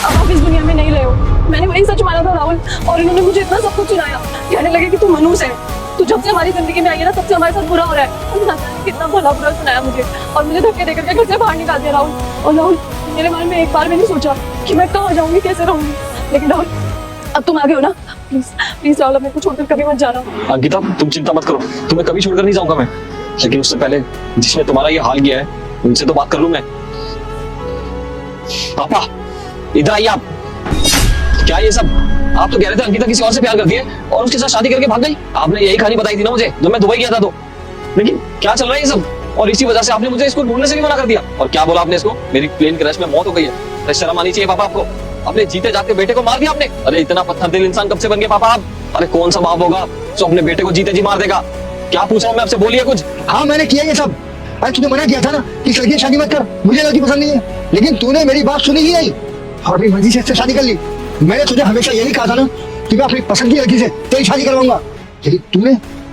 अब आप इस दुनिया में नहीं रहे हो। मैंने वही सच माना था राहुल, और इन्होंने मुझे इतना सब कुछ सुनाया। कहने लगे कि तू मनुष्य है, तू जब से हमारी जिंदगी में आई है ना तब से हमारे साथ बुरा हो रहा है। ना जाने कितना भला बुरा सुनाया मुझे, और मुझे धक्के देकर के घर से बाहर निकाल दिया राहुल। और राहुल, मेरे मन में एक बार भी नहीं सोचा कि मैं कहाँ जाऊंगी, कैसे रहूंगी। लेकिन राहुल, अब तुम आगे हो ना, प्लीज प्लीज राहुल, मेरे को छोड़कर कभी मत जाना। अंकिता, तुम चिंता मत करो, तुम्हें कभी छोड़कर नहीं जाऊंगा मैं। लेकिन उससे पहले जिसने तुम्हारा ये हाल किया है उनसे तो बात कर लूं मैं। पापा, इधर आइए आप। क्या ये सब? आप तो कह रहे थे अंकिता किसी और से प्यार करती है और उसके साथ शादी करके भाग गई। आपने यही कहानी बताई थी ना मुझे जब मैं दुबई गया था तो। लेकिन क्या चल रहा है ये सब? और इसी वजह से आपने मुझे इसको ढूंढने से भी मना कर दिया। और क्या बोला आपने इसको? मेरी प्लेन क्रैश में मौत हो गई है। अरे शर्म आनी चाहिए पापा आपको। अपने जीते जाते बेटे को मार दिया आपने। अरे इतना पत्थर दिल इंसान कब से बन गया पापा आप? अरे कौन सा बाप होगा जो अपने बेटे को जीते जी मार देगा? क्या पूछ रहा हूँ मैं आपसे, बोलिए कुछ। हाँ, मैंने किया ये सब। अरे तूने मना किया था ना कि इस लड़की से शादी मत कर, मुझे लड़की पसंद नहीं है। लेकिन तूने मेरी बात सुनी ही नहीं और अपनी मर्जी से इससे शादी कर ली। मैंने तुझे हमेशा यही कहा था ना कि मैं अपनी पसंद की लड़की से तेरी शादी करवाऊंगा। लेकिन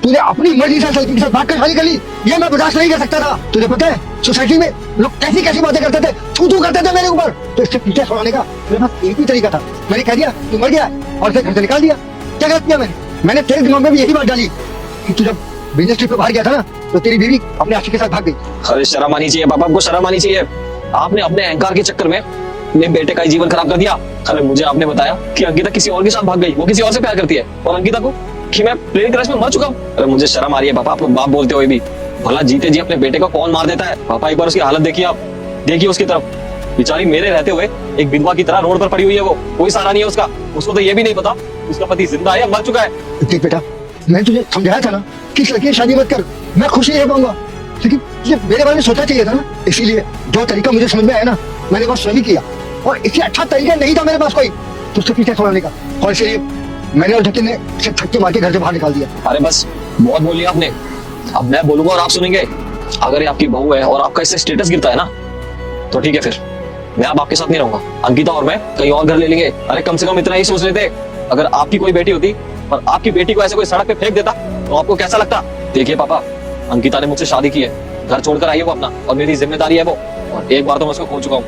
तूने अपनी मर्जी से लड़की के साथ बात कर शादी कर ली। ये मैं बर्दाश्त नहीं कर सकता था। तुझे पता है सोसाइटी में लोग कैसी कैसी बातें करते थे, थू करते थे मेरे ऊपर। तो इससे पीछे छुड़ाने का मेरे पास एक ही तरीका था। मैंने कह दिया तू मर गया और फिर घर से निकाल दिया। क्या गलत किया मैंने तेरे दिमाग में भी यही बात डाली कि तू जब बिजनेस ट्रिप पे बाहर गया था ना तो तेरी बीवी अपने आशिक के साथ भाग गई। अरे शर्म आनी चाहिए पापा, आपको शर्म आनी चाहिए। आपने अपने अहंकार के चक्कर में अपने बेटे का जीवन खराब कर दिया। अरे मुझे आपने बताया कि अंकिता किसी और के साथ भाग गई, वो किसी और से प्यार करती है, और अंकिता को कि मैं प्लेन क्रैश में मर चुका हूँ। अरे मुझे शर्म आ रही है पापा, आप लोग बाप बोलते हुए भी। भला जीते जी अपने बेटे को कौन मार देता है? पापा एक बार उसकी हालत देखिए, आप देखिए उसकी तरफ। बेचारी मेरे रहते हुए एक विधवा की तरह रोड पर पड़ी हुई है। वो कोई सहारा नहीं है उसका। उसको तो ये भी नहीं पता उसका पति जिंदा है या मर चुका है। देख बेटा, मैंने तुझे समझाया था ना कि इस लड़की से शादी मत कर, मैं खुश नहीं रह पाऊंगा। लेकिन तुझे मेरे बारे में सोचना चाहिए था ना। इसीलिए जो तरीका मुझे समझ में आया ना मैंने बस वही किया, और इससे अच्छा तरीका नहीं था मेरे पास कोई तुझसे पीछे छोड़ने का। और इसलिए मैंने और जतिन ने इसे धक्के मार के घर से बाहर निकाल दिया। अरे बस बहुत बोल लिया आपने, अब मैं बोलूंगा और आप सुनेंगे। अगर ये आपकी बहू है और आपका इससे स्टेटस गिरता है ना तो ठीक है, फिर मैं अब आपके साथ नहीं रहूंगा। अंकिता और मैं कहीं और घर ले लेंगे। अरे कम से कम इतना ही सोच लेते, अगर आपकी कोई बेटी होती और आपकी बेटी को ऐसे कोई सड़क पे फेंक देता तो आपको कैसा लगता? देखिए पापा, अंकिता ने मुझसे शादी की है, घर छोड़कर आई है वो अपना, और मेरी जिम्मेदारी है वो। और एक बार तो मैं उसको खो चुका हूँ,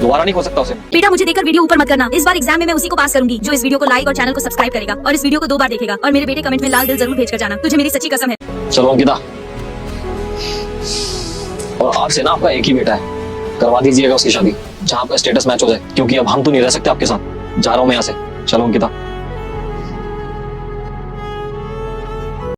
दोबारा नहीं खो सकता उसे। बेटा मुझे देखकर वीडियो ऊपर मत करना। इस बार एग्जाम में मैं उसी को पास करूंगी जो इस वीडियो को लाइक और चैनल को सब्सक्राइब करेगा और इस वीडियो को 2 बार देखेगा। और मेरे बेटे कमेंट में लाल दिल जरूर भेज कर जाना, तुझे मेरी सच्ची कसम है। चलो अंकिता, और आपसे ना आपका एक ही बेटा है, करवा दीजिएगा उसकी शादी जहाँ आपका स्टेटस मैच हो जाए, क्योंकि अब हम तो नहीं रह सकते आपके साथ। जा रहा हूँ मैं यहाँ से। चलो अंकिता।